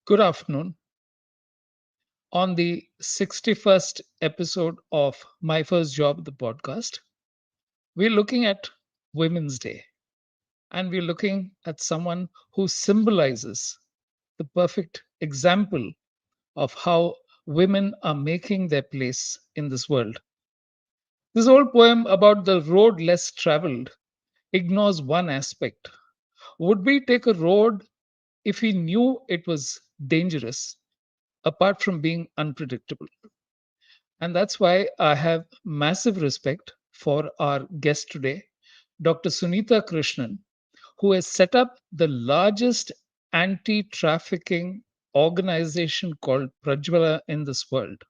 Good afternoon. On the 61st episode of My First Job, the podcast, we're looking at Women's Day and we're looking at someone who symbolizes the perfect example of how women are making their place in this world. This old poem about the road less traveled ignores one aspect. Would we take a road if we knew it was dangerous, apart from being unpredictable? And that's why I have massive respect for our guest today, Dr. Sunitha Krishnan, who has set up the largest anti trafficking organization called Prajwala in this world.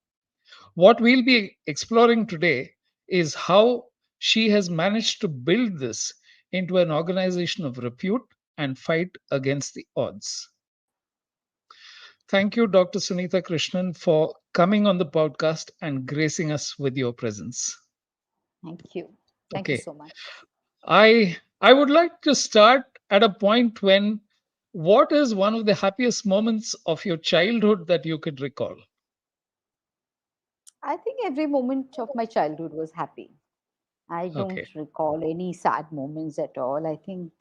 What we'll be exploring today is how she has managed to build this into an organization of repute and fight against the odds. Thank you, Dr. Sunitha Krishnan, for coming on the podcast and gracing us with your presence. Thank you. Thank you Okay. so much. I would like to start at a point when what is one of the happiest moments of your childhood that you could recall? I think every moment of my childhood was happy. I don't Okay. recall any sad moments at all. I think,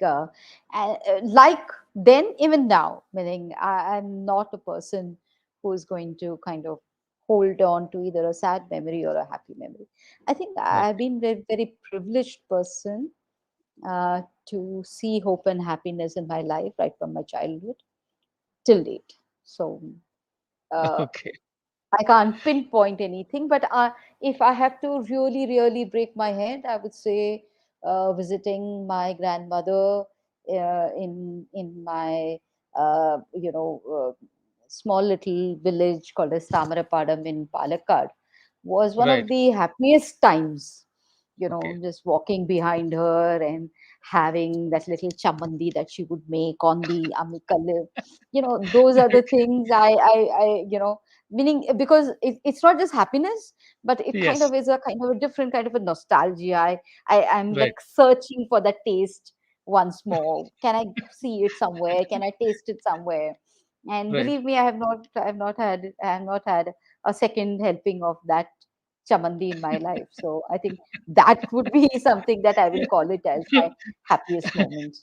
like then, even now, meaning I'm not a person who is going to kind of hold on to either a sad memory or a happy memory. I think Right. I've been a very privileged person to see hope and happiness in my life right from my childhood till date. So, uh, Okay. I can't pinpoint anything, but if I have to really, really break my head, I would say visiting my grandmother in my small little village called as Tamarapadam in Palakkad was one Right. of the happiest times. Okay. Just walking behind her and having that little chamandi that she would make on the amikal. Those are the things meaning because it's not just happiness, but it kind Yes. of is a kind of a different kind of a nostalgia. I'm Right. like searching for that taste once more. Can I see it somewhere? Can I taste it somewhere? And Right. believe me, I have not had a second helping of that chamandi in my life. So I think that would be something that I will call it as my happiest moment.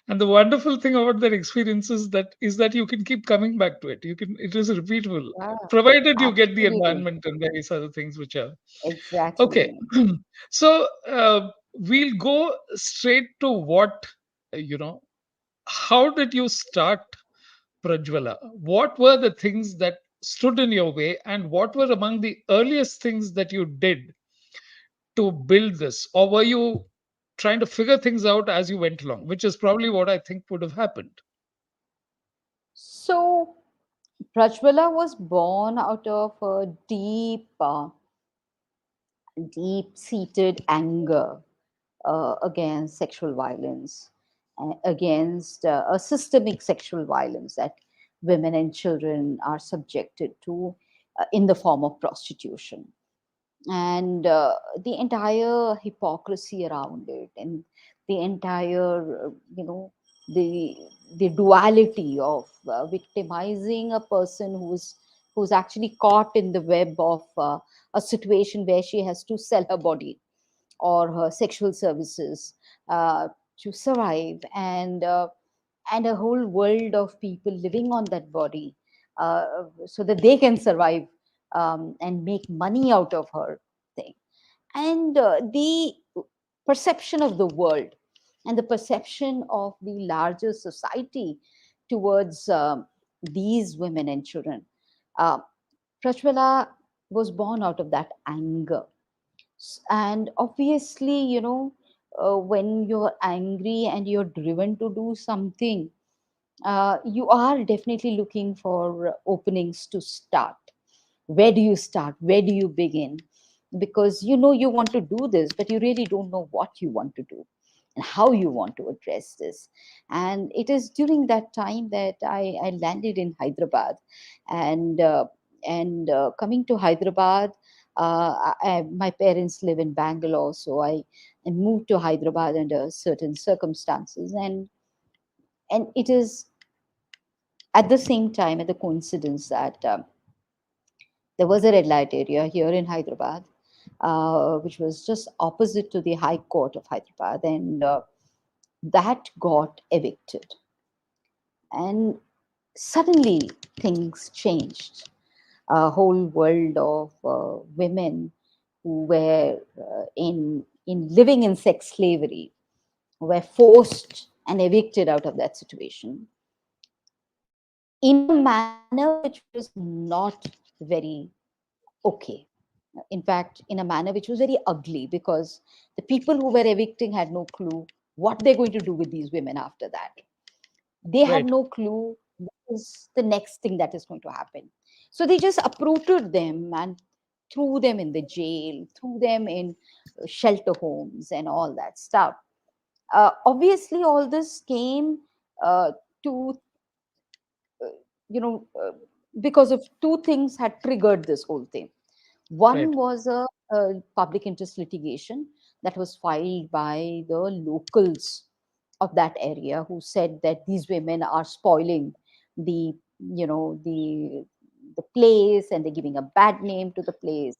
And the wonderful thing about that experience is that you can keep coming back to it. It is repeatable, Yeah, provided you get the absolutely, environment and various other things which are okay. exactly. So we'll go straight to what you know. How did you start Prajwala? What were the things that stood in your way, and what were among the earliest things that you did to build this? Or were you trying to figure things out as you went along, which is probably what I think would have happened? So Prajwala was born out of a deep-seated anger against sexual violence, against a systemic sexual violence that women and children are subjected to in the form of prostitution. And the entire hypocrisy around it, and the entire the the duality of victimizing a person who's actually caught in the web of a situation where she has to sell her body or her sexual services to survive, and a whole world of people living on that body so that they can survive and make money out of her thing. And the perception of the world and the perception of the larger society towards these women and children. Uh, Prajwala was born out of that anger. And obviously, when you're angry and you're driven to do something, you are definitely looking for openings to start. Where do you start? Where do you begin? Because you want to do this, but you really don't know what you want to do and how you want to address this. And it is during that time that I landed in Hyderabad, and coming to Hyderabad. My parents live in Bangalore, so I moved to Hyderabad under certain circumstances, and it is At the same time, at the coincidence that there was a red light area here in Hyderabad, which was just opposite to the High Court of Hyderabad, and that got evicted. And suddenly things changed. A whole world of women who were in living in sex slavery were forced and evicted out of that situation in a manner which was not very okay. In fact, in a manner which was very ugly, because the people who were evicting had no clue what they're going to do with these women after that. They had Right. no clue what is the next thing that is going to happen. So they just uprooted them and threw them in the jail, threw them in shelter homes and all that stuff. Obviously, all this came to, uh, you know, because of two things had triggered this whole thing. Right. One was a public interest litigation that was filed by the locals of that area, who said that these women are spoiling the, the place, and they're giving a bad name to the place.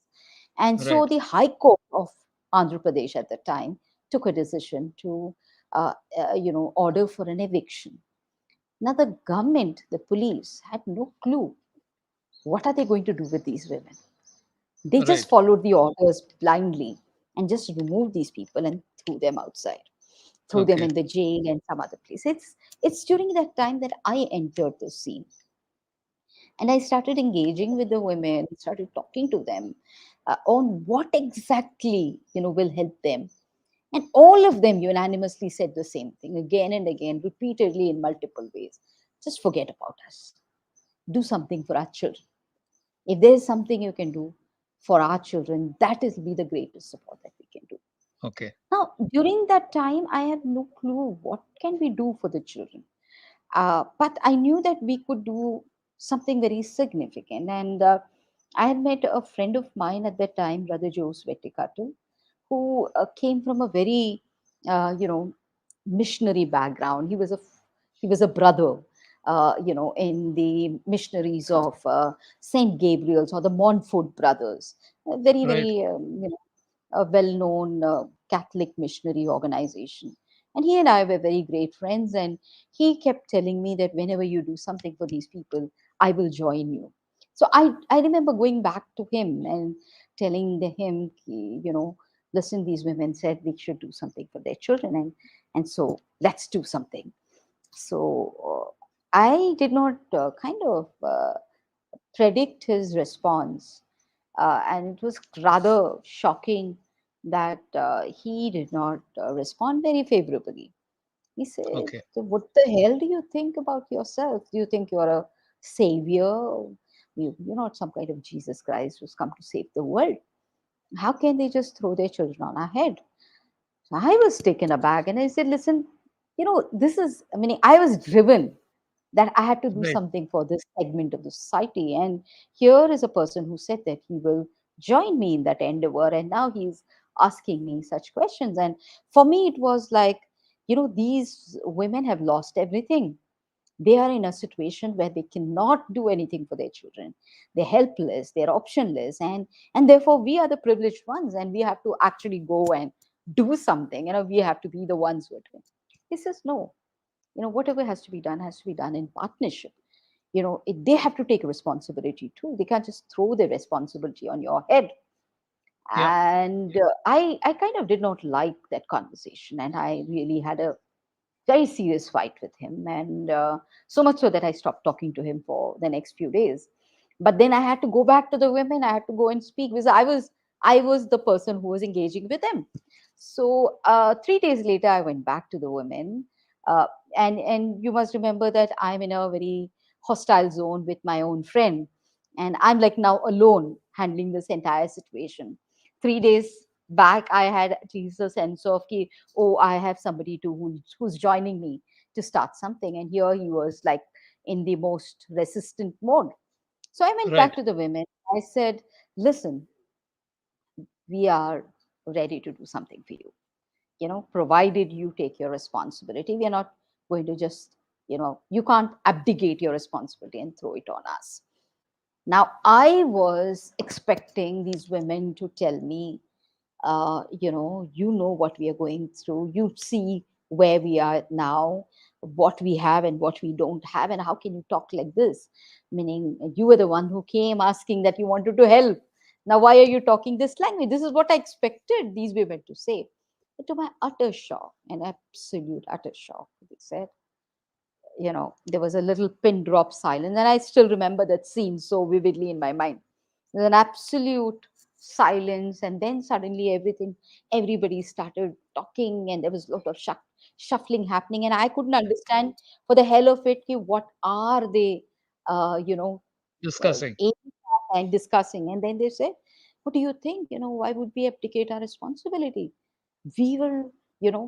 And so Right. the High Court of Andhra Pradesh at the time took a decision to, order for an eviction. Now the government, the police, had no clue what are they going to do with these women. They just Right. followed the orders blindly and just removed these people and threw them outside, threw them Okay. in the jail and some other place. It's during that time that I entered the scene, and I started engaging with the women, started talking to them on what exactly will help them. And all of them unanimously said the same thing again and again, repeatedly in multiple ways. Just forget about us. Do something for our children. If there is something you can do for our children, that is be the greatest support that we can do. Okay. Now, during that time, I have no clue what can we do for the children. But I knew that we could do something very significant. And I had met a friend of mine at that time, Brother Jose Vetikatu, who came from a very, missionary background. He was a brother, in the missionaries of Saint Gabriel's or the Montfort brothers, a very Right. very a well-known Catholic missionary organization. And he and I were very great friends. And he kept telling me that whenever you do something for these people, I will join you. So I remember going back to him and telling him, listen, these women said we should do something for their children, and so let's do something. So I did not kind of predict his response, and it was rather shocking that he did not respond very favorably. He said, Okay. "So what the hell do you think about yourself? Do you think you're a savior? You're not some kind of Jesus Christ who's come to save the world. How can they just throw their children on our head?" So I was taken aback and I said, listen, this is, I mean, I was driven that I had to do Right. something for this segment of the society. And here is a person who said that he will join me in that endeavor. And now he's asking me such questions. And for me, it was like, these women have lost everything. They are in a situation where they cannot do anything for their children. They're helpless, they're optionless, and therefore we are the privileged ones, and we have to actually go and do something. We have to be the ones who are doing. He says, no, whatever has to be done in partnership. They have to take responsibility too. They can't just throw the responsibility on your head. Yeah. And I kind of did not like that conversation, and I really had a very serious fight with him, and so much so that I stopped talking to him for the next few days. But then I had to go back to the women. I had to go and speak because I was the person who was engaging with them. So 3 days later, I went back to the women, uh, and you must remember that I'm in a very hostile zone with my own friend, and I'm like now alone handling this entire situation. 3 days back, I had at least a sense of ki, oh, I have somebody who's joining me to start something. And here he was like in the most resistant mode. So I went Right. back to the women. I said, listen, we are ready to do something for you, provided you take your responsibility. We are not going to just You can't abdicate your responsibility and throw it on us. Now, I was expecting these women to tell me, what we are going through. You see where we are now, what we have and what we don't have, and how can you talk like this? Meaning, you were the one who came asking that you wanted to help. Now, why are you talking this language? This is what I expected these women to say. But to my utter shock, an absolute utter shock, they said, there was a little pin drop silence. And I still remember that scene so vividly in my mind. There's an absolute silence, and then suddenly everybody started talking, and there was a lot of shuffling happening, and I couldn't understand for the hell of it, what are they, uh, you know, Discussing. aiming at and discussing. And then they said, "What do you think? Why would we abdicate our responsibility? We will,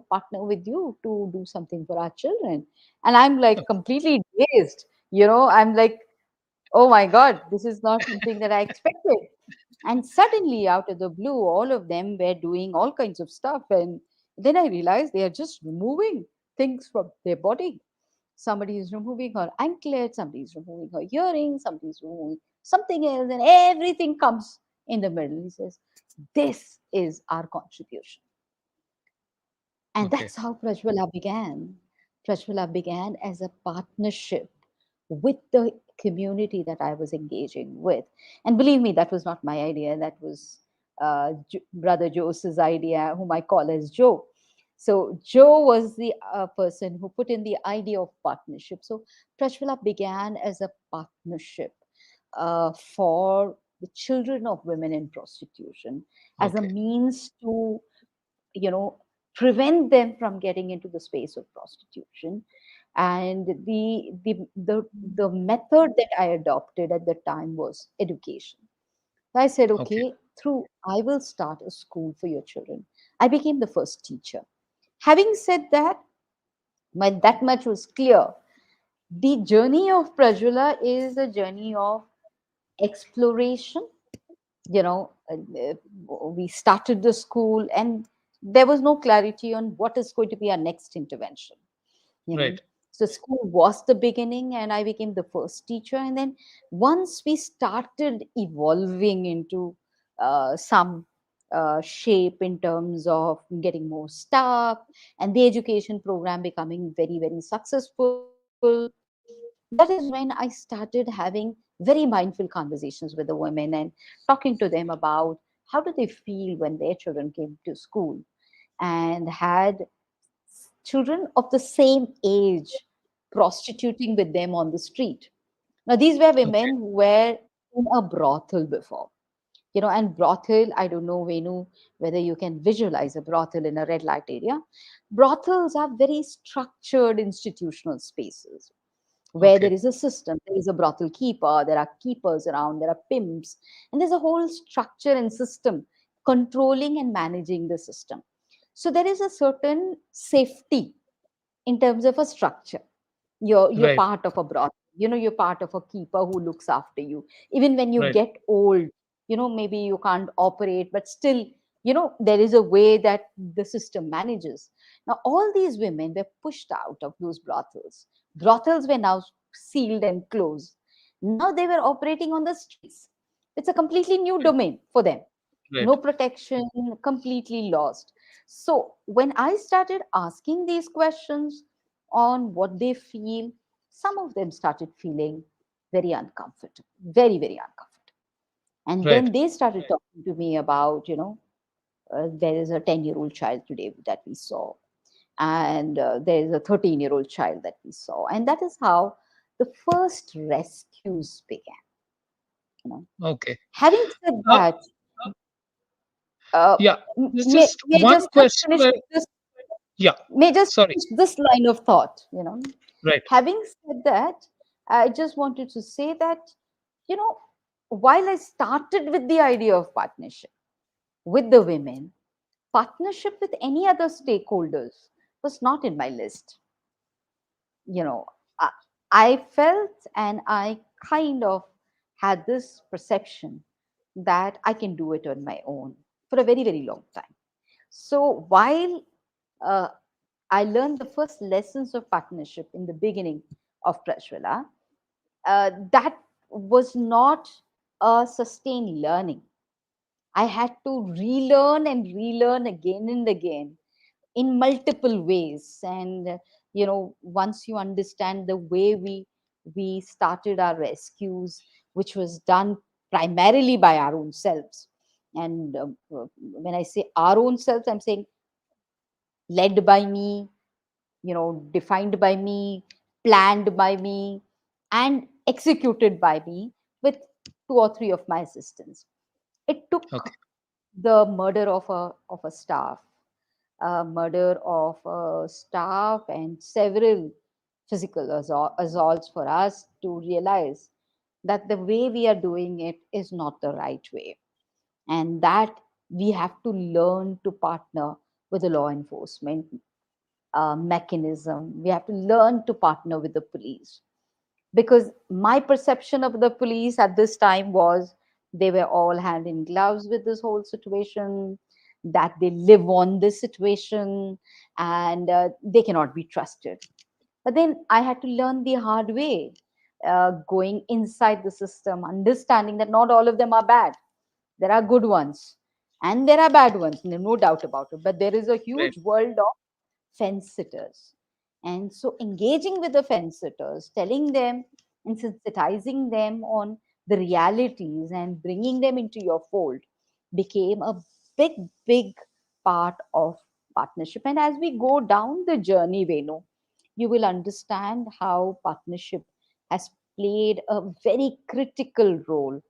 partner with you to do something for our children." And I'm like completely dazed. I'm like, oh my God, this is not something that I expected. And suddenly, out of the blue, all of them were doing all kinds of stuff. And then I realized they are just removing things from their body. Somebody is removing her anklet, somebody is removing her earrings, somebody is removing something else, and everything comes in the middle. He says, "This is our contribution." And Okay. that's how Prajwala began. Prajwala began as a partnership with the community that I was engaging with. And believe me, that was not my idea. That was Brother Joe's idea, whom I call as Joe. So Joe was the person who put in the idea of partnership. So Prajwala began as a partnership for the children of women in prostitution, as a Okay. means to you know prevent them from getting into the space of prostitution. And the method that I adopted at the time was education. So I said, Okay. okay, through I will start a school for your children. I became the first teacher. Having said that, when that much was clear, the journey of Prajwala is a journey of exploration. We started the school, and there was no clarity on what is going to be our next intervention. you know Right. so school was the beginning, and I became the first teacher. And then once we started evolving into some shape in terms of getting more staff, and the education program becoming very, very successful, that is when I started having very mindful conversations with the women and talking to them about how do they feel when their children came to school and had children of the same age prostituting with them on the street. Now, these were Okay. women who were in a brothel before. And brothel, I don't know, Venu, whether you can visualize a brothel in a red light area. Brothels are very structured institutional spaces where there Okay. is a system. There is a brothel keeper, there are keepers around, there are pimps, and there's a whole structure and system controlling and managing the system. So there is a certain safety in terms of a structure. You're Right. part of a brothel. You're part of a keeper who looks after you. Even when you Right. get old, maybe you can't operate, but still, there is a way that the system manages. Now, all these women were pushed out of those brothels. Brothels were now sealed and closed. Now they were operating on the streets. It's a completely new Okay. domain for them. No Right. protection, completely lost. So when I started asking these questions on what they feel, some of them started feeling very uncomfortable, very, very uncomfortable. And Right. then they started talking to me about, there is a 10-year-old child today that we saw, and there is a 13-year-old child that we saw. And that is how the first rescues began. You know. Okay. Having said Uh, that, uh, yeah. There's may, just may I one just question. finish with this Yeah. may just Sorry. finish this line of thought. Right. Having said that, I just wanted to say that, you know, while I started with the idea of partnership with the women, partnership with any other stakeholders was not in my list. You know, I, I felt and I kind of had this perception that I can do it on my own for a very, very long time. So while uh, I learned the first lessons of partnership in the beginning of Prajwala. That was not a sustained learning. I had to relearn and relearn again and again in multiple ways. And once you understand the way we started our rescues, which was done primarily by our own selves. And when I say our own selves, I'm saying led by me, defined by me, planned by me, and executed by me with two or three of my assistants. It took Okay. the murder of a staff, murder of a staff, and several physical assaults for us to realize that the way we are doing it is not the right way, and that we have to learn to partner with the law enforcement mechanism. We have to learn to partner with the police, because my perception of the police at this time was they were all hand in gloves with this whole situation, that they live on this situation, and they cannot be trusted. But then I had to learn the hard way, going inside the system, understanding that not all of them are bad. There are good ones and there are bad ones, no doubt about it. But there is a Right. huge world of fence sitters. And so engaging with the fence sitters, telling them and sensitizing them on the realities and bringing them into your fold became a big, big part of partnership. And as we go down the journey, Venu, you will understand how partnership has played a very critical role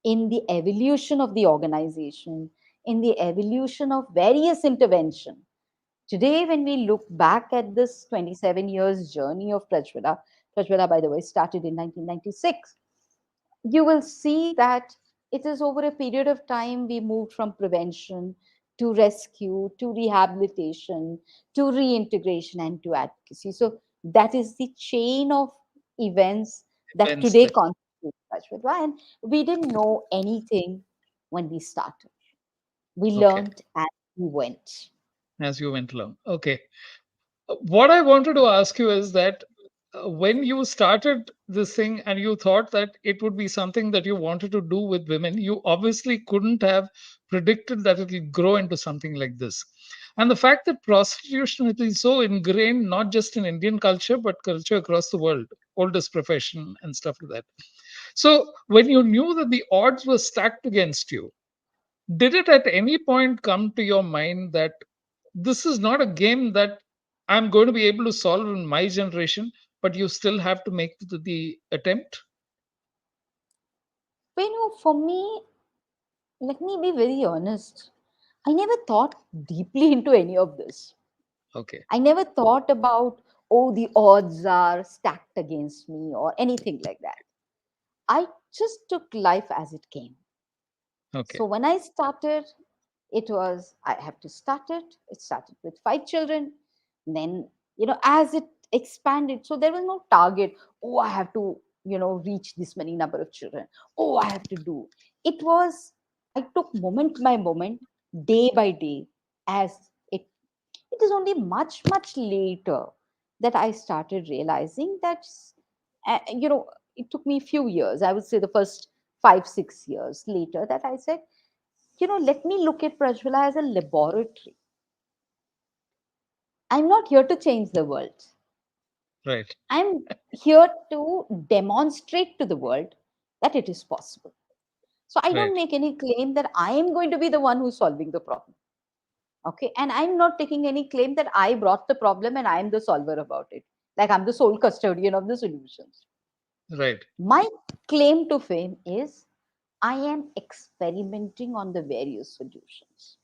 in the evolution of the organization, in the evolution of various intervention. Today, when we look back at this 27 years journey of Prajwala, Prajwala, by the way, started in 1996, you will see that it is over a period of time we moved from prevention to rescue to rehabilitation to reintegration and to advocacy. So that is the chain of events that Events today that. constitute Prajwala. And we didn't know anything when we started. We Okay. learned as we went. As you went along. Okay. What I wanted to ask you is that when you started this thing and you thought that it would be something that you wanted to do with women, you obviously couldn't have predicted that it will grow into something like this. And the fact that prostitution has been so ingrained, not just in Indian culture, but culture across the world, oldest profession and stuff like that. So when you knew that the odds were stacked against you, did it at any point come to your mind that this is not a game that I'm going to be able to solve in my generation, but you still have to make the attempt? But for me, let me be very honest. I never thought deeply into any of this. Okay. I never thought about, oh, the odds are stacked against me or anything like that. I just took life as it came. Okay. So when I started, it was, I have to start it. It started with 5 children. Then, as it expanded, so there was no target. Oh, I have to, reach this many number of children. Oh, I have to do. It was, I took moment by moment, day by day, as it it is only much, much later that I started realizing that, it took me a few years. I would say the first 5, 6 years later that I said, let me look at Prajwala as a laboratory. I'm not here to change the world. Right. I'm here to demonstrate to the world that it is possible. So I don't Right. make any claim that I am going to be the one who's solving the problem. Okay. And I'm not taking any claim that I brought the problem and I'm the solver about it. Like I'm the sole custodian of the solutions. Right. My claim to fame is I am experimenting on the various solutions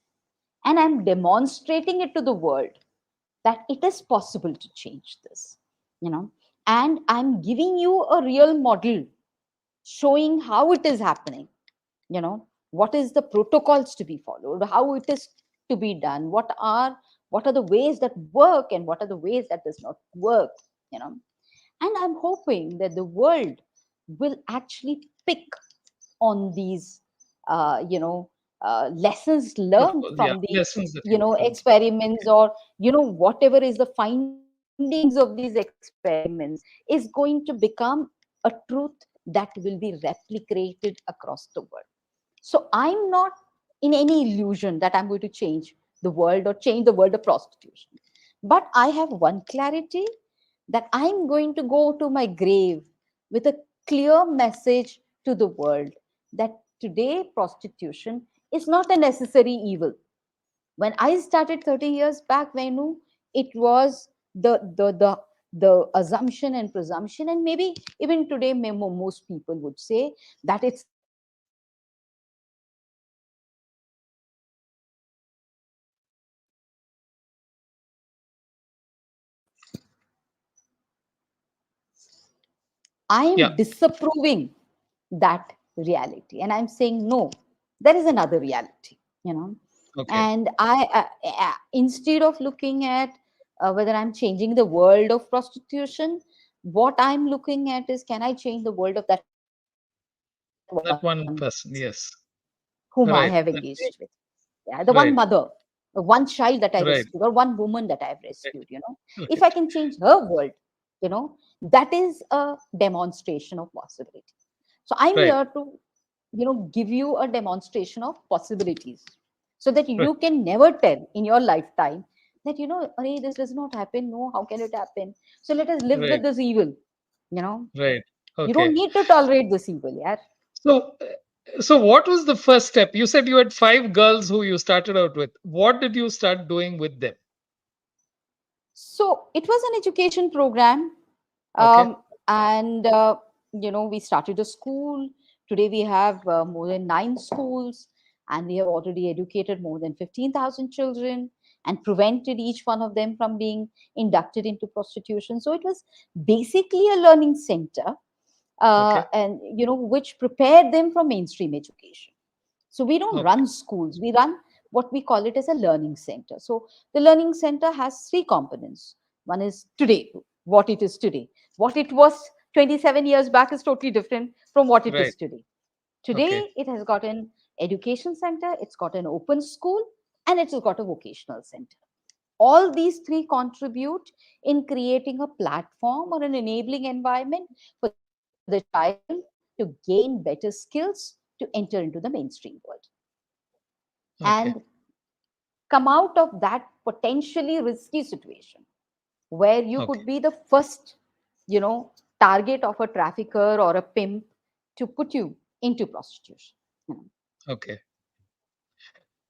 and I'm demonstrating it to the world that it is possible to change this, you know, and I'm giving you a real model showing how it is happening, what is the protocols to be followed, how it is to be done, what are the ways that work and what are the ways that does not work, you know and I'm hoping that the world will actually pick on these, lessons Of learned course, yeah, from the lessons that you've learned from. experiments, or whatever is the findings of these experiments, is going to become a truth that will be replicated across the world. So I'm not in any illusion that I'm going to change the world or change the world of prostitution. But I have one clarity, that I'm going to go to my grave with a clear message to the world that today prostitution is not a necessary evil. When I started 30 years back, Venu, it was the assumption and presumption, and maybe even today, most people would say that it's a necessary evil. But I Yeah. am disapproving that reality, and I'm saying no, there is another reality, you know. Okay. And instead of looking at whether I'm changing the world of prostitution, what I'm looking at is, can I change the world of that one person That one whom I person. have Yes. engaged with? Right. Yeah, the one mother, the one Right. child that I rescued, or one woman that I have rescued. If I Right. can change her Okay. world, that is a demonstration of possibility. So I'm here Right. to give you a demonstration of possibilities, so that Right. you can never tell in your lifetime that "Arey, this does not happen. No, how can it happen? So let us live Right. with this evil. you know Right. you don't Okay. need to tolerate this evil, yeah. So, so what was the first step? You said you had five girls who you started out with. What did you start doing with them? So it was an education program, Okay. and we started a school. Today we have more than 9 schools, and we have already educated more than 15,000 children and prevented each one of them from being inducted into prostitution. So it was basically a learning center, Okay. and which prepared them for mainstream education. So we don't Okay. run schools, we run what we call it as a learning center. So the learning center has three components. One is today, what it is today. What it was 27 years back is totally different from what it Right. is today. Okay. Today, it has got an education center, it's got an open school, and it's got a vocational center. All these three contribute in creating a platform or an enabling environment for the child to gain better skills to enter into the mainstream world Okay. and come out of that potentially risky situation where you Okay. could be the first you know target of a trafficker or a pimp to put you into prostitution. you know. Okay.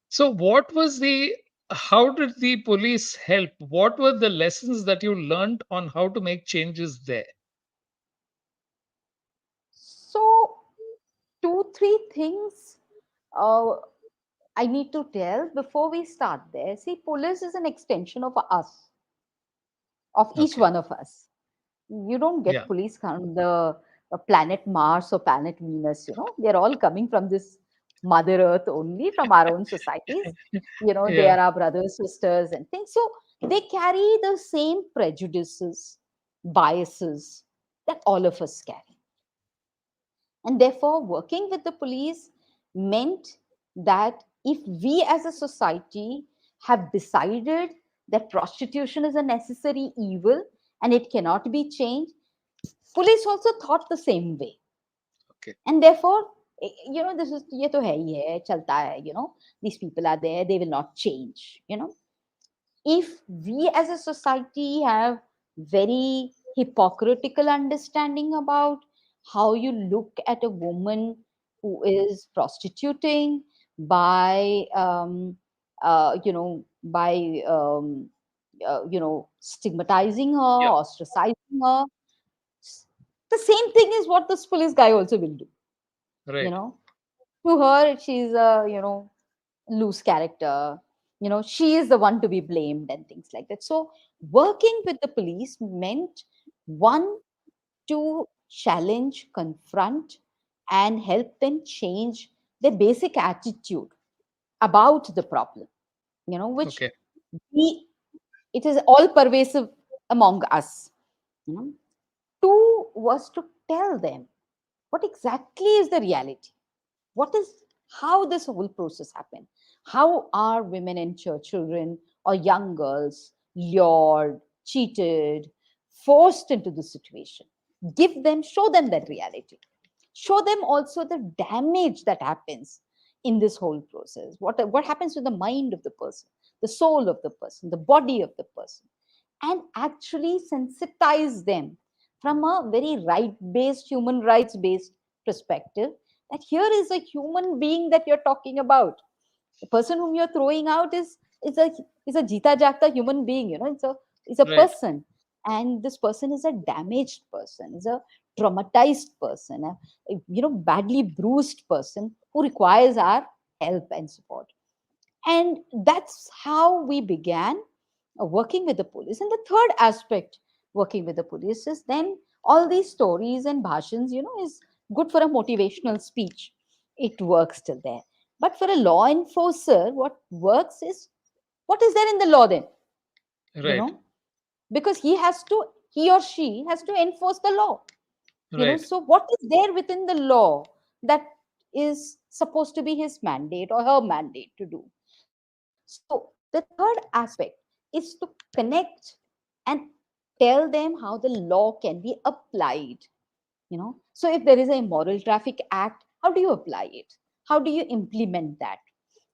So, what was how did the police help? What were the lessons that you learned on how to make changes there? So, two, three things uh, I need to tell before we start there. See, police is an extension of us, of each Okay. one of us. You don't Yeah. get police from the planet Mars or planet Venus. They're all coming from this Mother Earth only, from our own societies. They Yeah. are our brothers, sisters, and things. So they carry the same prejudices, biases that all of us carry. And therefore, working with the police meant that if we as a society have decided that prostitution is a necessary evil and it cannot be changed, police also thought the same way. Okay. And therefore, this is ye to hai hi hai, chalta hai, these people are there, they will not change. If we as a society have very hypocritical understanding about how you look at a woman who is prostituting by stigmatizing her, Yeah. ostracizing her, the same thing is what this police guy also will do. you Right. know to her, she's a loose character. She is the one to be blamed and things like that. So working with the police meant, one, to challenge, confront, and help them change their basic attitude about the problem, which Okay. we it is all pervasive among us. you know Two was to tell them what exactly is the reality. What is how this whole process happened. How are women and children or young girls lured, cheated, forced into the situation? Give them, show them that reality. Show them also the damage that happens in this whole process. What happens to the mind of the person, the soul of the person, the body of the person, and actually sensitize them from a very right based, human rights based perspective, that here is a human being that you're talking about. The person whom you're throwing out is a is a jita jagta human being, it's a Right. person. And this person is a damaged person, is a traumatized person, badly bruised person who requires our help and support. And that's how we began working with the police. And the third aspect, working with the police, is then all these stories and bhashans, is good for a motivational speech. It works till there. But for a law enforcer, what works is, what is there in the law then? You Right. know, because he or she has to enforce the law. Right. So what is there within the law that is supposed to be his mandate or her mandate to do? So the third aspect is to connect and tell them how the law can be applied. So if there is a immoral traffic act, how do you apply it? How do you implement that?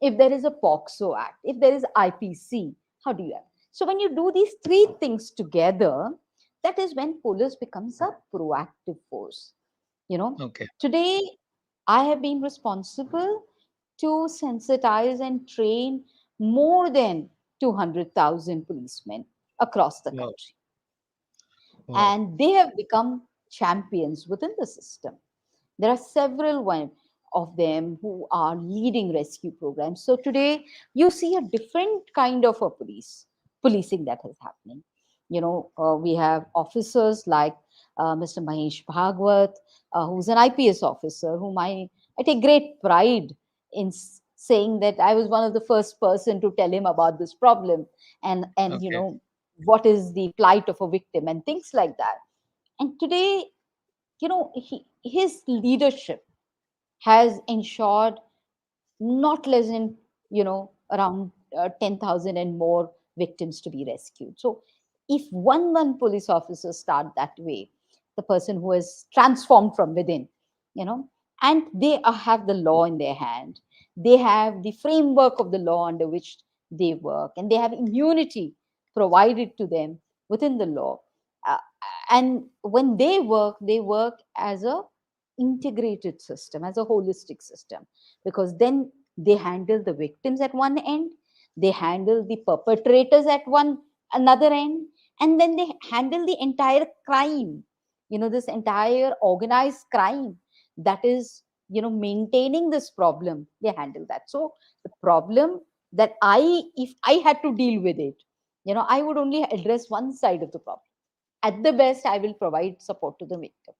If there is a POXO act, if there is IPC, how do you act? So when you do these three things together, that is when police becomes a proactive force. you know Okay. Today I have been responsible to sensitize and train more than 200,000 policemen across the Wow. country, Wow. and they have become champions within the system. There are several of them who are leading rescue programs. So today you see a different kind of a policing that is happening. We have officers like Mr. Mahesh Bhagwat, who's an IPS officer, whom I take great pride in saying that I was one of the first person to tell him about this problem, and Okay. what is the plight of a victim and things like that. And today, his leadership has ensured not less than around 10,000 and more victims to be rescued. So if one police officer start that way, the person who has transformed from within, you know and they have the law in their hand, they have the framework of the law under which they work, and they have immunity provided to them within the law. uh, and when they work as a integrated system, as a holistic system, because then they handle the victims at one end, they handle the perpetrators at one another end, and then they handle the entire crime, this entire organized crime that is maintaining this problem. They handle that. So the problem that if I had to deal with it, I would only address one side of the problem. At the best, I will provide support to the victim.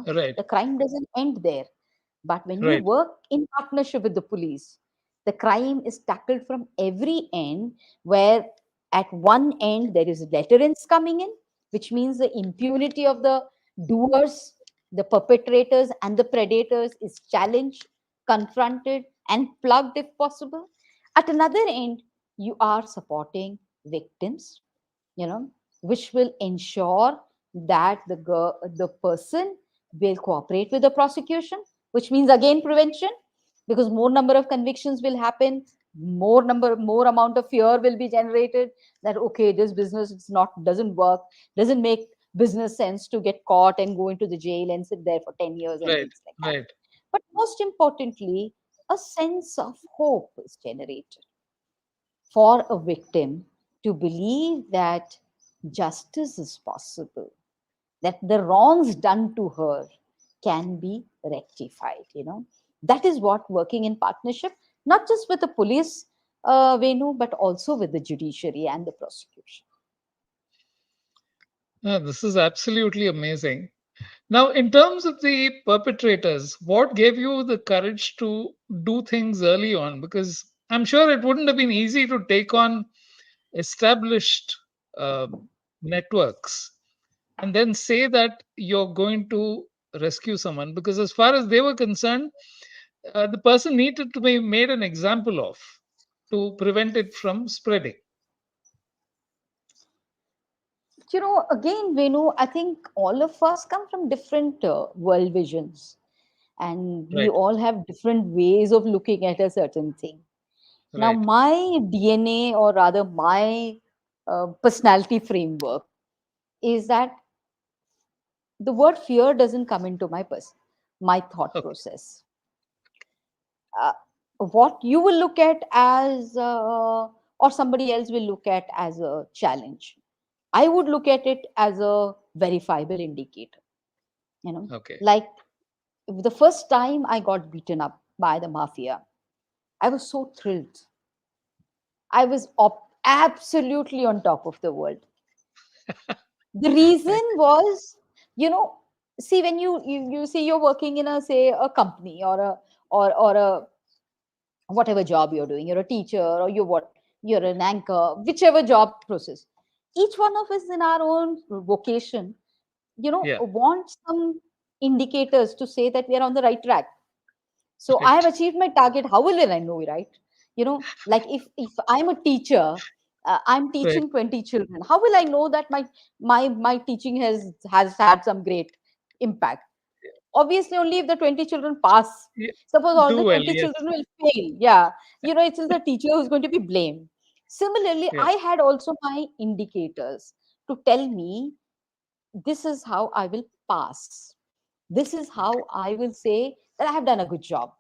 Right. The crime doesn't end there. But when you Right. work in partnership with the police, the crime is tackled from every end, where at one end there is deterrence coming in, which means the impunity of the doers, the perpetrators, and the predators is challenged, confronted, and plugged if possible. At another end, you are supporting victims, you know, which will ensure that the person will cooperate with the prosecution, which means again prevention, because more number of convictions will happen, more amount of fear will be generated, that okay, this business is not doesn't work, doesn't make business sense to get caught and go into the jail and sit there for 10 years and Right. things like that. Right. But most importantly, a sense of hope is generated for a victim to believe that justice is possible, that the wrongs done to her can be rectified. That is what working in partnership, not just with the police, Venu, but also with the judiciary and the prosecution. This is absolutely amazing. Now, in terms of the perpetrators, what gave you the courage to do things early on? Because I'm sure it wouldn't have been easy to take on established networks and then say that you're going to rescue someone. Because as far as they were concerned, the person needed to be made an example of to prevent it from spreading. Again, Venu, I think all of us come from different world visions, and we Right. all have different ways of looking at a certain thing. Now, Right. my DNA, or rather my personality framework, is that the word fear doesn't come into my thought Okay. process. uh, what you will look at as or somebody else will look at as a challenge, I would look at it as a verifiable indicator. Okay. Like the first time I got beaten up by the mafia, I was so thrilled. I was absolutely on top of the world. The reason Right. was, you know see, when you see you're working in a, say, a company, or a whatever job you're doing, you're a teacher, or you're an anchor, whichever job process, each one of us in our own vocation, Yeah. want some indicators to say that we are on the right track. So I have Right. achieved my target. How will I know, right? Like if I'm a teacher, I'm Right. teaching 20 children, how will I know that my teaching has had some great impact? Obviously only if the 20 children pass. Yeah. Suppose all the Do well. 20 Yes. children will fail, yeah, it's the teacher who's going to be blamed. Similarly, Yeah. I had also my indicators to tell me, this is how I will pass, this is how I will say that I have done a good job.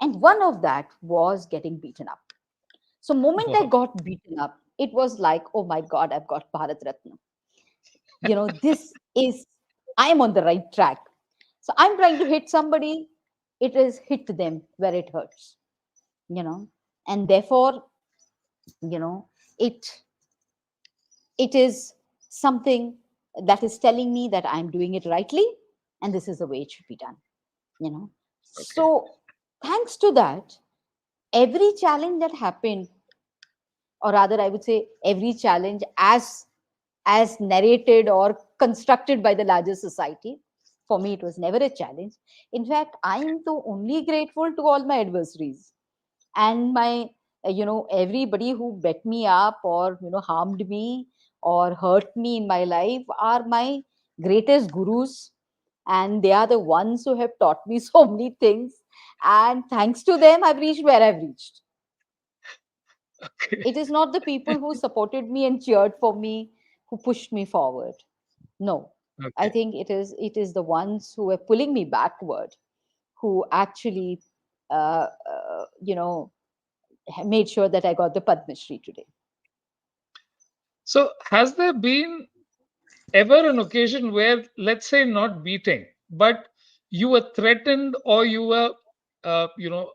And one of that was getting beaten up. So moment I Wow. got beaten up, it was like, oh my god, I've got Bharat Ratna. This is, I am on the right track. So I'm trying to hit somebody, it is hit them where it hurts, you know and therefore, you know it it is something that is telling me that I'm doing it rightly, and this is the way it should be done. you know Okay. so thanks to that, every challenge that happened, or rather I would say every challenge as narrated or constructed by the larger society, for me it was never a challenge. In fact, I am so only grateful to all my adversaries, and my everybody who bet me up, or harmed me or hurt me in my life, are my greatest gurus, and they are the ones who have taught me so many things, and thanks to them I've reached where I've reached. Okay. It is not the people who supported me and cheered for me who pushed me forward. No, I Okay. think it is the ones who were pulling me backward who actually, you know, made sure that I got the Padma Shri today. So, has there been ever an occasion where, let's say, not beating, but you were threatened or you were, uh, you know,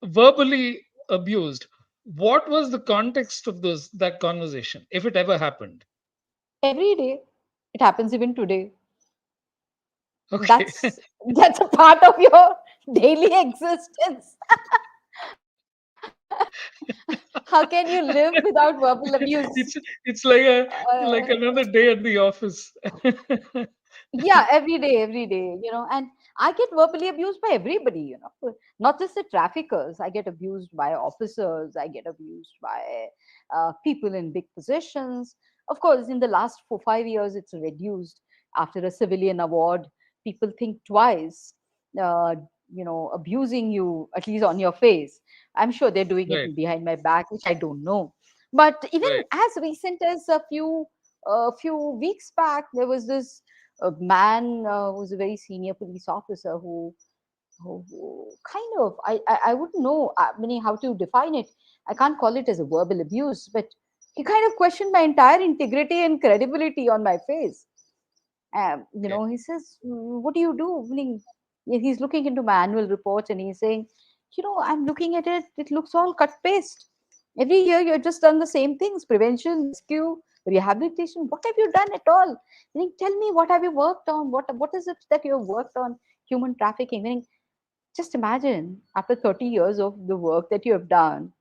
verbally abused? What was the context of that conversation, if it ever happened? Every day, it happens even today. Okay. That's that's a part of your daily existence. How can you live without verbal abuse? It's like a like Uh, another day at the office. yeah, every day, and I get verbally abused by everybody, not just the traffickers. I get abused by officers, I get abused by people in big positions. Of course, in the last 4 5 years it's reduced. After a civilian award, people think twice, uh, abusing you, at least on your face. I'm sure they're doing it Right. behind my back, which I don't know. But even Right. as recent as a few weeks back, there was this man who was a very senior police officer who kind of, I wouldn't know, meaning how to define it. I can't call it as a verbal abuse, but he kind of questioned my entire integrity and credibility on my face. Okay. He says, "What do you do?" Meaning, he's looking into my annual report and he's saying, "I'm looking at it. It looks all cut paste. Every year you've just done the same things: prevention, rescue, rehabilitation. What have you done at all? Meaning, tell me, what have you worked on? What is it that you have worked on? Human trafficking. Meaning, just imagine, after 30 years of the work that you have done,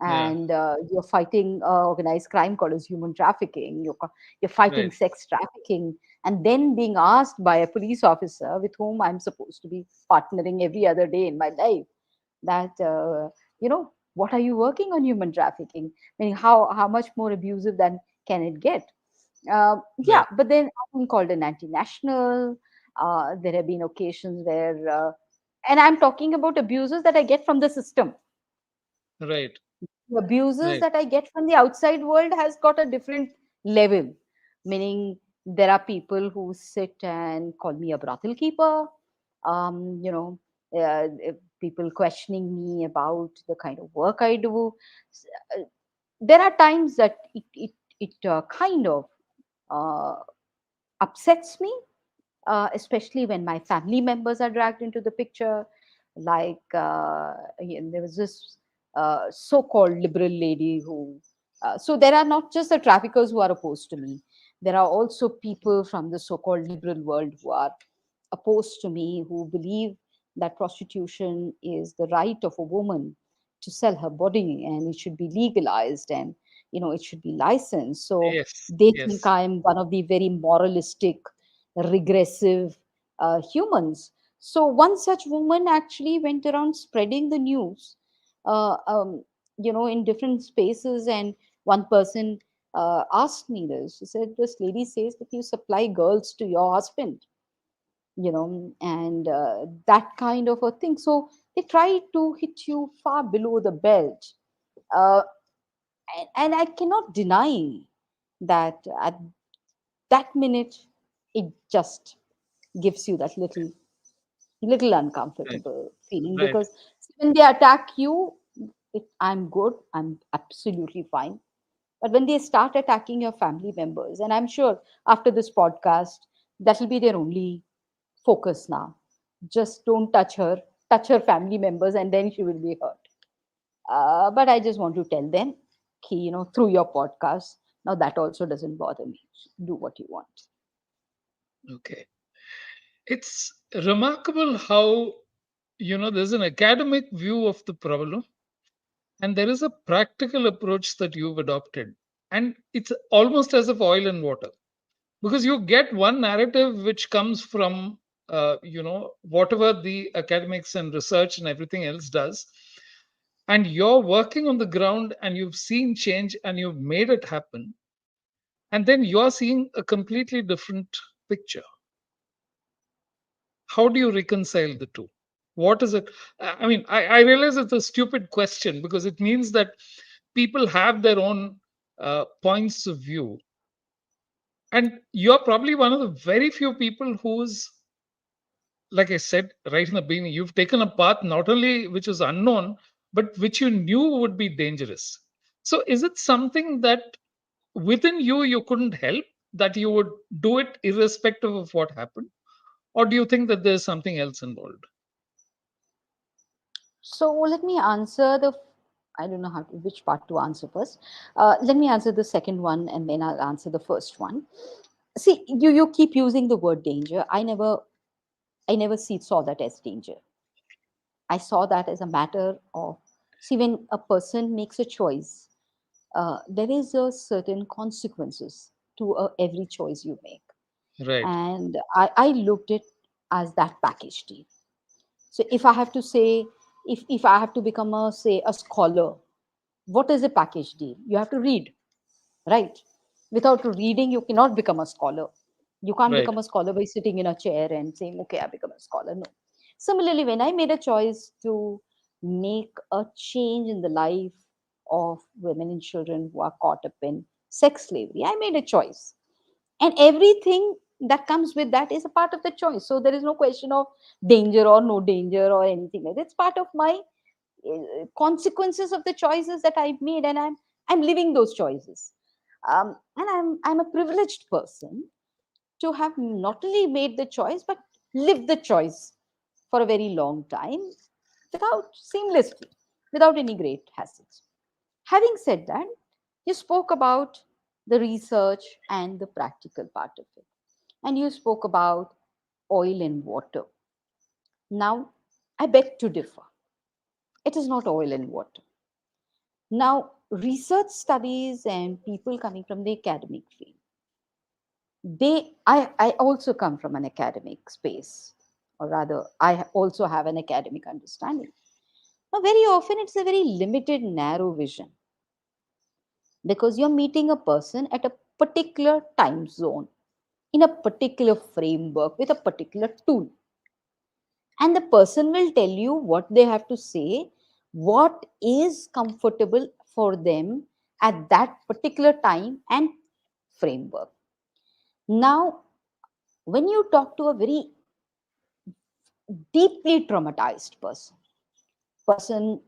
Yeah. and you're fighting organized crime called as human trafficking, you're fighting Right. sex trafficking, and then being asked by a police officer with whom I'm supposed to be partnering every other day in my life, that what are you working on human trafficking? Meaning, how much more abusive than can it get? Yeah, Right. but then I've been called an anti-national. There have been occasions where, and I'm talking about abuses that I get from the system. Right. The abuses Right. that I get from the outside world has got a different level. Meaning, there are people who sit and call me a brothel keeper. Um, you know, People questioning me about the kind of work I do. S- uh, There are times that it kind of uh, upsets me, especially when my family members are dragged into the picture. Like there was this so-called liberal lady who. So there are not just the traffickers who are opposed to me. There are also people from the so-called liberal world who are opposed to me, who believe that prostitution is the right of a woman to sell her body and it should be legalized, and it should be licensed. So Yes. they think Yes. I am one of the very moralistic, regressive humans. So one such woman actually went around spreading the news, uh, um, in different spaces. And one person asked me this. She said, "This lady says that you supply girls to your husband," and that kind of a thing. So they try to hit you far below the belt. Uh, and I cannot deny that at that minute, it just gives you that little Right. uncomfortable feeling, Right. because when they attack you, I'm good, I'm absolutely fine. But when they start attacking your family members, and I'm sure after this podcast, that will be their only focus now. Just don't touch her family members, and then she will be hurt. But I just want to tell them, through your podcast, now that also doesn't bother me. Do what you want. Okay. It's remarkable how, there's an academic view of the problem and there is a practical approach that you've adopted. And it's almost as if oil and water, because you get one narrative which comes from, whatever the academics and research and everything else does. And you're working on the ground and you've seen change and you've made it happen. And then you're seeing a completely different picture. How do you reconcile the two? What is it? I mean, I realize it's a stupid question because it means that people have their own points of view, and you're probably one of the very few people who's, like I said right in the beginning, you've taken a path not only which is unknown but which you knew would be dangerous. So is it something that within you couldn't help, that you would do it irrespective of what happened, or do you think that there's something else involved? So let me answer I don't know which part to answer first. Let me answer the second one, and then I'll answer the first one. See, you keep using the word danger. I never saw that as danger. I saw that as a matter of, see, when a person makes a choice, there is a certain consequences to every choice you make. Right. And I looked it as that package deal. So if I have to say, if I have to become a scholar, what is a package deal? You have to read, right? Without reading, you cannot become a scholar. You can't Right. become a scholar by sitting in a chair and saying, okay, I become a scholar. No. Similarly, when I made a choice to make a change in the life of women and children who are caught up in sex slavery, I made a choice. And everything that comes with that is a part of the choice. So there is no question of danger or no danger or anything like that. It's part of my consequences of the choices that I've made, and I'm living those choices. And I'm a privileged person to have not only made the choice but lived the choice for a very long time, without seamlessly, without any great hassles. Having said that, you spoke about the research and the practical part of it, and you spoke about oil and water. Now, I beg to differ. It is not oil and water. Now, research studies and people coming from the academic field, I also come from an academic space, or rather, I also have an academic understanding. Now, very often it's a very limited, narrow vision because you're meeting a person at a particular time zone, in a particular framework, with a particular tool. And the person will tell you what they have to say, what is comfortable for them at that particular time and framework. Now, when you talk to a very deeply traumatized person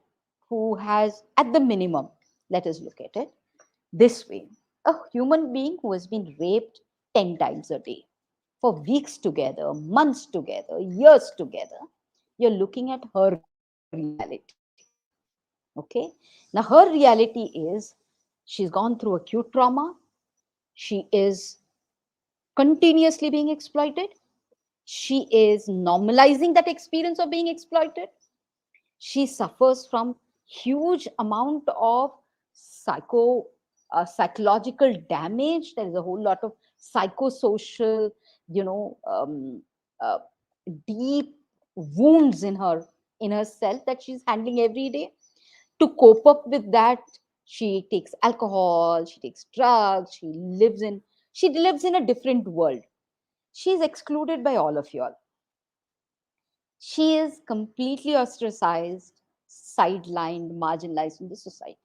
who has, at the minimum, let us look at it this way, a human being who has been raped 10 times a day for weeks together, months together, years together, you're looking at her reality. Okay. Now, her reality is she's gone through acute trauma, she is continuously being exploited, she is normalizing that experience of being exploited, she suffers from huge amount of psycho psychological damage. There is a whole lot of psychosocial, you know, uh, deep wounds in herself that she's handling every day. To cope up with that, she takes alcohol, she takes drugs, she lives in a different world. She's excluded by all of y'all. She is completely ostracized, sidelined, marginalized in the society.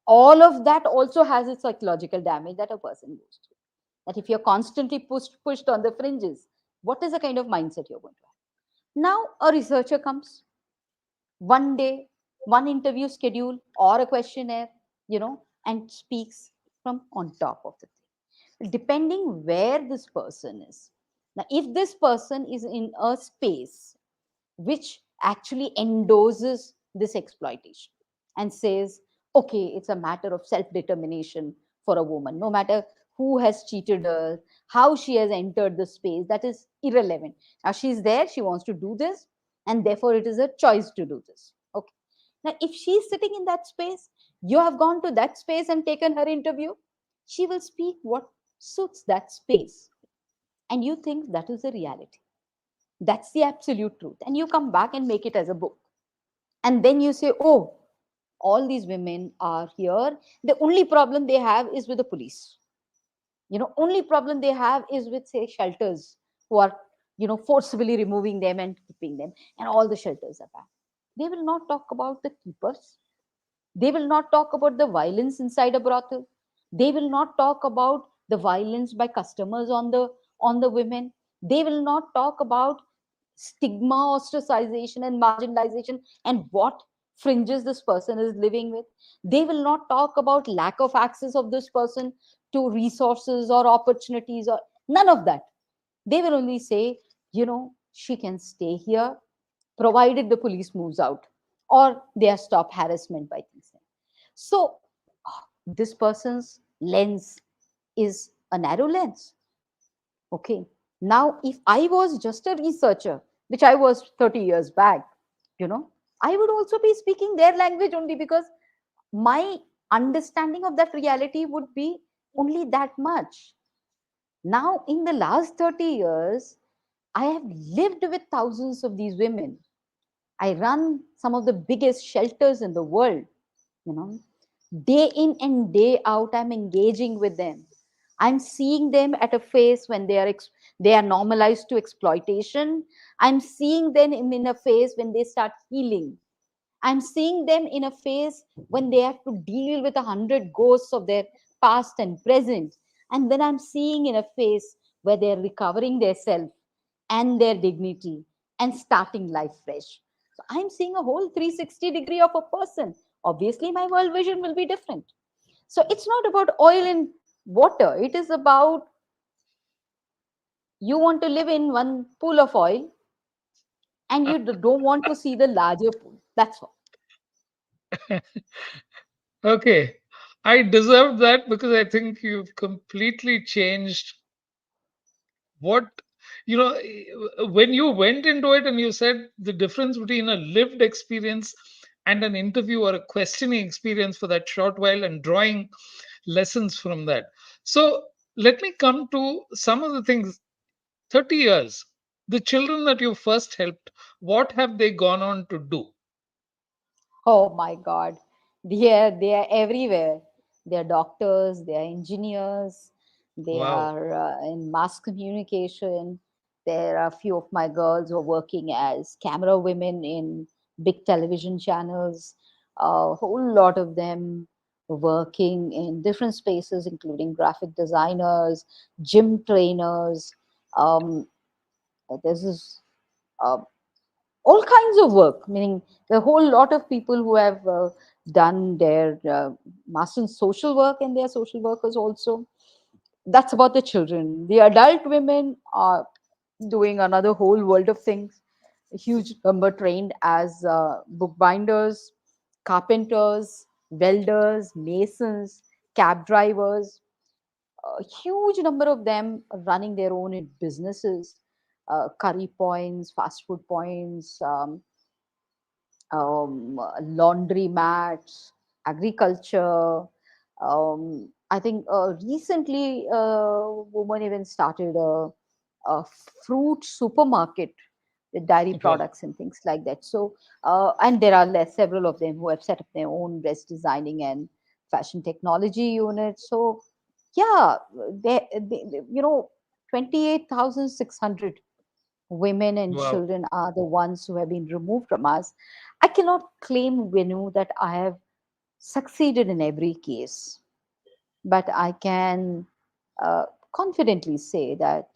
All of that also has its psychological damage that a person goes through. That if you're constantly pushed on the fringes, what is the kind of mindset you're going to have? Now, a researcher comes one day, one interview schedule or a questionnaire, and speaks from on top of the thing. Depending where this person is. Now, if this person is in a space which actually endorses this exploitation and says, okay, it's a matter of self determination for a woman, no matter who has cheated her, how she has entered the space, that is irrelevant. Now she's there, she wants to do this, and therefore it is a choice to do this. Okay. Now, if she's sitting in that space, you have gone to that space and taken her interview, she will speak what suits that space. And you think that is the reality. That's the absolute truth. And you come back and make it as a book. And then you say, oh, all these women are here. The only problem they have is with the police. Only problem they have is with, say, shelters who are, forcibly removing them and keeping them. And all the shelters are bad. They will not talk about the keepers. They will not talk about the violence inside a brothel. They will not talk about the violence by customers on the women. They will not talk about stigma, ostracization, and marginalization, and what fringes this person is living with. They will not talk about lack of access of this person to resources or opportunities or none of that. They will only say, she can stay here provided the police moves out or they are stop harassment by things. So this person's lens is a narrow lens. Okay. Now, if I was just a researcher, which I was 30 years back, you know, I would also be speaking their language only because my understanding of that reality would be only that much. Now, in the last 30 years, I have lived with thousands of these women. I run some of the biggest shelters in the world, you know. Day in and day out, I'm engaging with them. I'm seeing them at a phase when they are normalized to exploitation. I'm seeing them in a phase when they start healing. I'm seeing them in a phase when they have to deal with 100 ghosts of their past and present. And then I'm seeing in a phase where they're recovering their self and their dignity and starting life fresh. So I'm seeing a whole 360 degree of a person. Obviously, my world vision will be different. So it's not about oil and water. It is about you want to live in one pool of oil and you don't want to see the larger pool. That's all. Okay. I deserve that because I think you've completely changed what, when you went into it and you said the difference between a lived experience and an interview or a questioning experience for that short while and drawing lessons from that. So let me come to some of the things. 30 years, the children that you first helped, what have they gone on to do? Oh my God. They are everywhere. They are doctors, they are engineers, they Wow. are in mass communication. There are a few of my girls who are working as camera women in big television channels. A whole lot of them working in different spaces, including graphic designers, gym trainers. Um, there's this uh, all kinds of work, meaning a whole lot of people who have done their master in social work, and they are social workers also. That's about the children. The adult women are doing another whole world of things. A huge number trained as bookbinders, carpenters, welders, masons, cab drivers. A huge number of them are running their own businesses, curry points, fast food points, laundry mats, agriculture. I think recently a woman even started a fruit supermarket with dairy Wow. products and things like that. So, and there are several of them who have set up their own dress designing and fashion technology units. So, yeah, 28,600 women and Wow. children are the ones who have been removed from us. I cannot claim, Venu, that I have succeeded in every case, but I can uh, confidently say that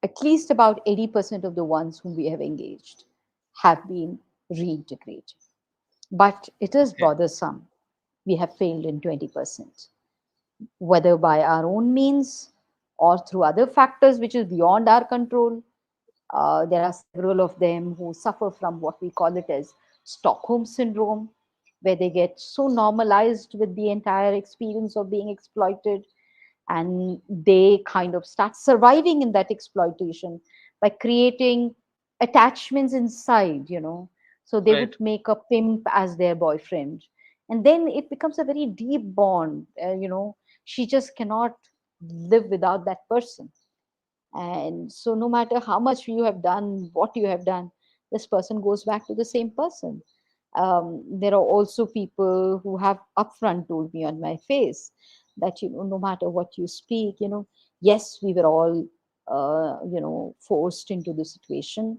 at least about 80% of the ones whom we have engaged have been reintegrated. But it is Okay. bothersome. We have failed in 20%, whether by our own means or through other factors which is beyond our control. There are several of them who suffer from what we call it as Stockholm syndrome, where they get so normalized with the entire experience of being exploited, and they kind of start surviving in that exploitation by creating attachments inside, So they Right. would make a pimp as their boyfriend. And then it becomes a very deep bond, She just cannot live without that person, and so, no matter how much you have done, what you have done, this person goes back to the same person. There are also people who have upfront told me on my face that, no matter what you speak, yes, we were all, forced into the situation,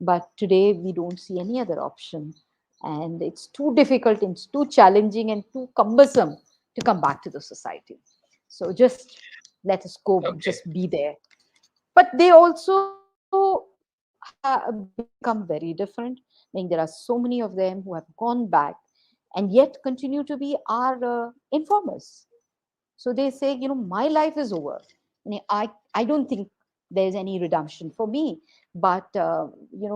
but today we don't see any other option. And it's too difficult, and it's too challenging and too cumbersome to come back to the society. So just let us go, Okay. just be there. But they also have become very different. I mean, there are so many of them who have gone back and yet continue to be our informers. So they say, my life is over. I don't think there's any redemption for me, but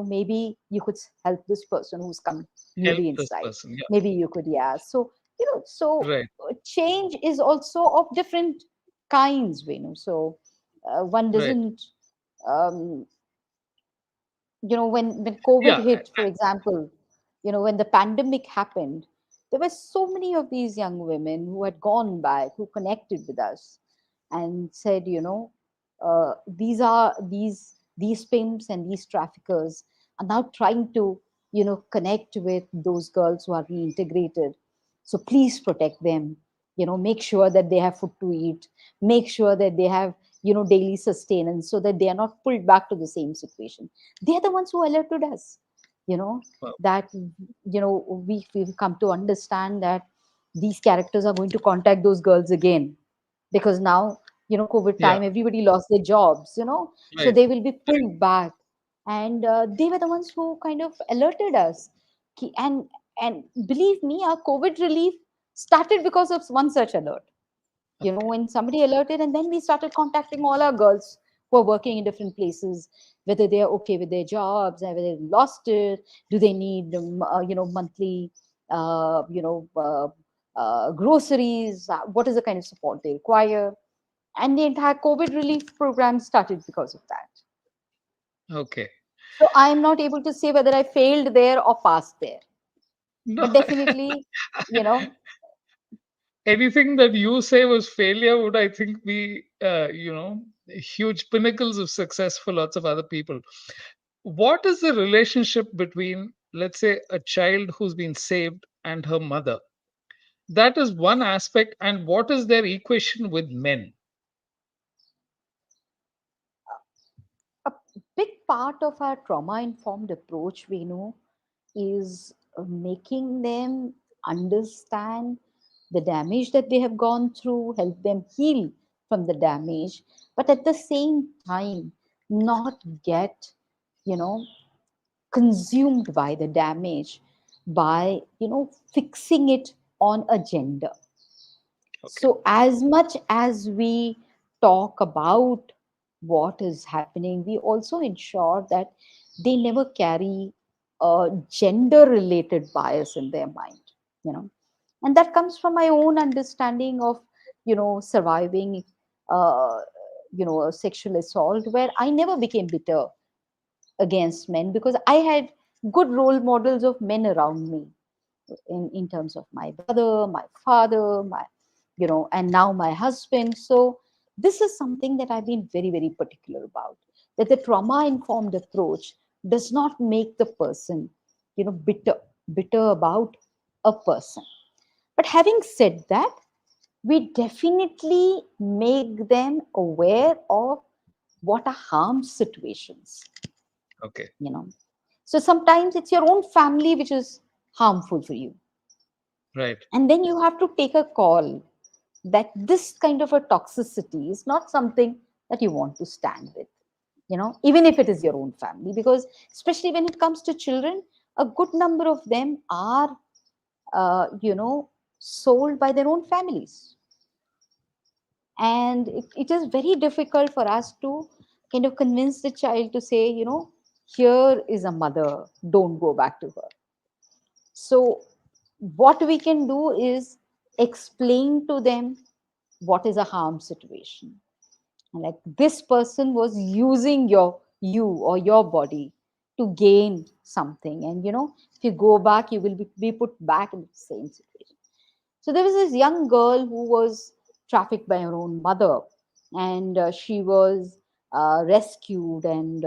maybe you could help this person who's come Help newly this inside. person. Yeah. Maybe you could, yeah. So Right. change is also of different kinds, so one Right. doesn't um, when COVID Yeah. hit, for example, when the pandemic happened, there were so many of these young women who had gone back, who connected with us and said, these pimps and these traffickers are now trying to connect with those girls who are reintegrated. So please protect them. Make sure that they have food to eat. Make sure that they have daily sustenance, so that they are not pulled back to the same situation. They're the ones who alerted us, Wow. that we've come to understand that these characters are going to contact those girls again, because now, COVID Yeah. time, everybody lost their jobs, so Right. they will be Right. pulled back. And they were the ones who kind of alerted us. And believe me, our COVID relief started because of one such alert, when somebody alerted, and then we started contacting all our girls who are working in different places, whether they are okay with their jobs, whether they lost it, do they need monthly groceries, what is the kind of support they require. And the entire COVID relief program started because of that. Okay. So I am not able to say whether I failed there or passed there, No. but definitely, you know Anything that you say was failure would, I think, be, huge pinnacles of success for lots of other people. What is the relationship between let's say, a child who's been saved and her mother. That is one aspect. And what is their equation with men? A big part of our trauma informed approach, we know, is making them understand the damage that they have gone through, help them heal from the damage, but at the same time, not get, you know, consumed by the damage by, fixing it on a gender. Okay. So, as much as we talk about what is happening, we also ensure that they never carry a gender related bias in their mind, you know. And that comes from my own understanding of, surviving, uh, a sexual assault where I never became bitter against men because I had good role models of men around me in terms of my brother, my father, and now my husband. So this is something that I've been very, very particular about. That the trauma-informed approach does not make the person, bitter about a person. But having said that, we definitely make them aware of what are harm situations, Okay. you know. So sometimes it's your own family which is harmful for you, Right. and then you have to take a call that this kind of a toxicity is not something that you want to stand with, even if it is your own family, because especially when it comes to children, a good number of them are sold by their own families, and it is very difficult for us to kind of convince the child to say, here is a mother, don't go back to her. So what we can do is explain to them what is a harm situation, like this person was using you or your body to gain something, and if you go back you will be put back in the same situation. So there was this young girl who was trafficked by her own mother, and she was rescued. And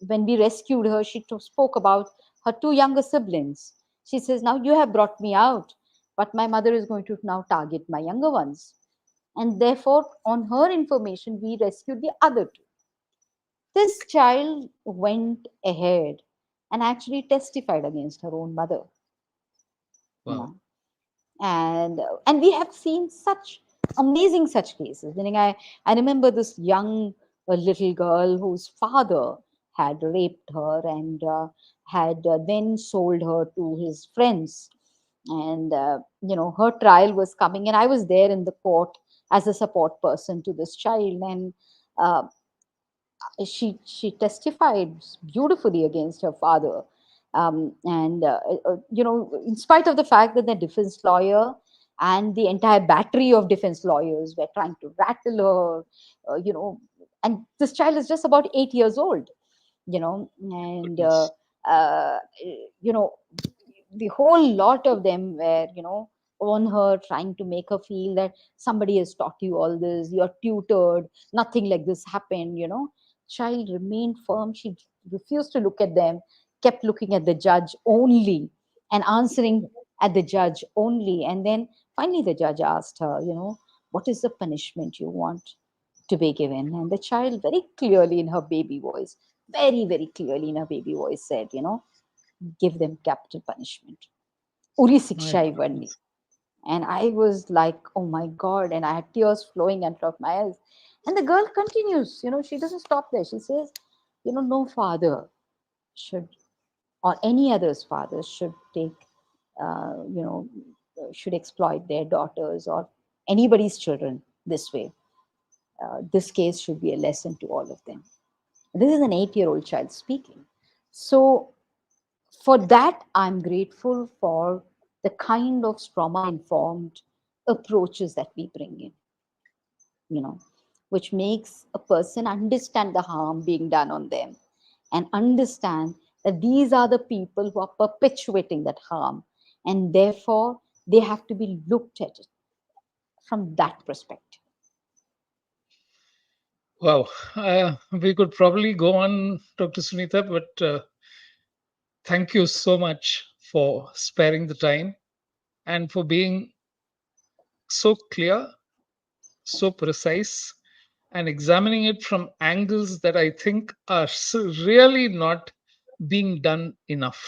when we rescued her, she spoke about her two younger siblings. She says, "Now you have brought me out, but my mother is going to now target my younger ones." And therefore, on her information, we rescued the other two. This child went ahead and actually testified against her own mother, you Wow. know and we have seen such amazing such cases. Meaning, I remember this young little girl whose father had raped her and had then sold her to his friends. And her trial was coming, and I was there in the court as a support person to this child. And uh, she testified beautifully against her father. And in spite of the fact that the defense lawyer and the entire battery of defense lawyers were trying to rattle her, and this child is just about 8 years old, and Goodness. uh, you know the whole lot of them were, on her, trying to make her feel that somebody has taught you all this, you're tutored, nothing like this happened. Child remained firm. She refused to look at them, kept looking at the judge only and answering at the judge only. And then finally the judge asked her, what is the punishment you want to be given? And the child, very clearly in her baby voice, very, very clearly in her baby voice, said, give them capital punishment. Uri My Siksha Ivanni. goodness. And I was like, oh my God. And I had tears flowing out of my eyes. And the girl continues, she doesn't stop there. She says, no father should, or any other's father should take, you know, should exploit their daughters or anybody's children this way. This case should be a lesson to all of them. This is an 8-year-old child speaking. So for that, I'm grateful for the kind of trauma informed approaches that we bring in, you know, which makes a person understand the harm being done on them and understand that these are the people who are perpetuating that harm, and therefore they have to be looked at it from that perspective. Wow. We could probably go on, Dr. Sunitha, but Thank you so much for sparing the time and for being so clear, so precise, and examining it from angles that I think are really not being done enough.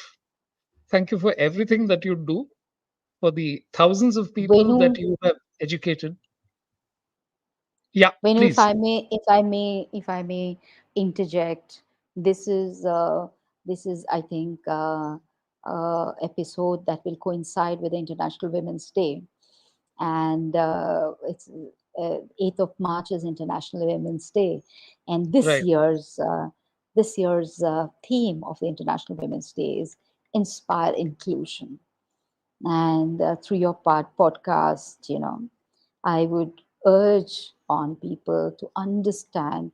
Thank you for everything that you do, for the thousands of people Venu, that you have educated. Yeah, Venu, please. if I may interject, this is I think episode that will coincide with the International Women's Day, and it's 8th of March is International Women's Day, and Right. this year's theme of the International Women's Day is inspire inclusion. And through your podcast, I would urge on people to understand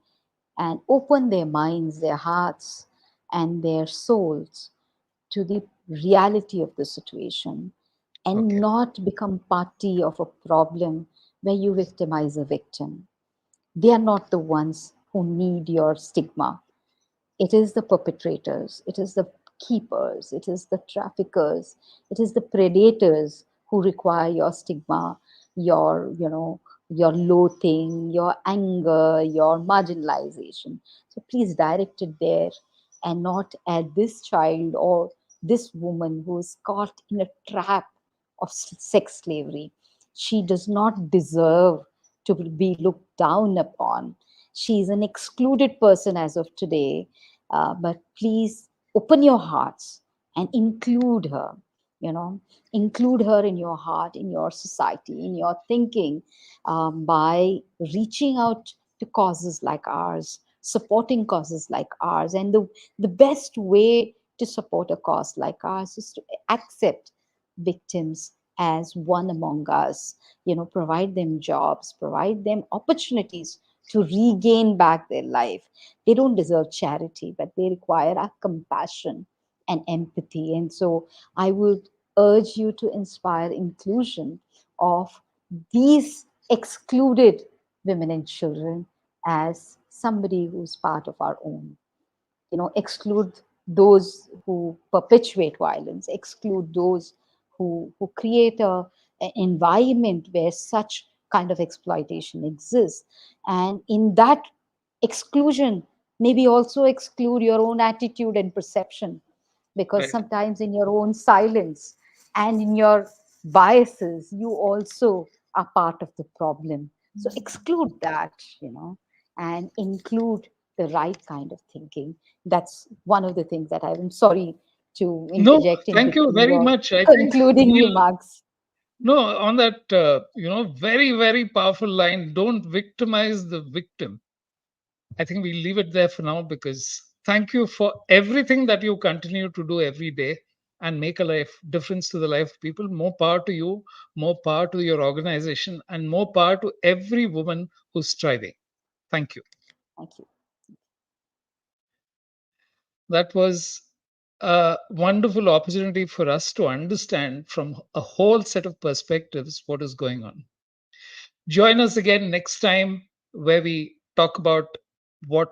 and open their minds, their hearts, and their souls to the reality of the situation, and Okay. not become party of a problem where you victimize a victim. They are not the ones who need your stigma. It is the perpetrators, it is the keepers, it is the traffickers, it is the predators who require your stigma, your, your loathing, your anger, your marginalization. So please direct it there, and not at this child or this woman who is caught in a trap of sex slavery. She does not deserve to be looked down upon. She is an excluded person as of today, but please open your hearts and include her, you know include her in your heart, in your society, in your thinking, by reaching out to causes like ours, supporting causes like ours. And the best way to support a cause like ours is to accept victims as one among us, provide them jobs, provide them opportunities to regain back their life. They don't deserve charity, but they require our compassion and empathy. And so I would urge you to inspire inclusion of these excluded women and children as somebody who's part of our own. Exclude those who perpetuate violence, exclude those who create an environment where such kind of exploitation exists. And in that exclusion, maybe also exclude your own attitude and perception, because Right. sometimes in your own silence and in your biases, you also are part of the problem. So exclude that, and include the right kind of thinking. That's one of the things that I'm sorry to No, interject in thank you between very your much. I think concluding we'll, remarks. no, on that, very, very powerful line, don't victimize the victim. I think we leave it there for now because thank you for everything that you continue to do every day and make a life difference to the life of people. More power to you, more power to your organization, and more power to every woman who's striving. Thank you. Thank you. That was a wonderful opportunity for us to understand from a whole set of perspectives what is going on. Join us again next time where we talk about what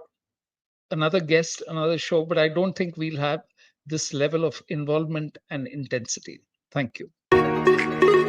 another guest, another show, but I don't think we'll have this level of involvement and intensity. Thank you.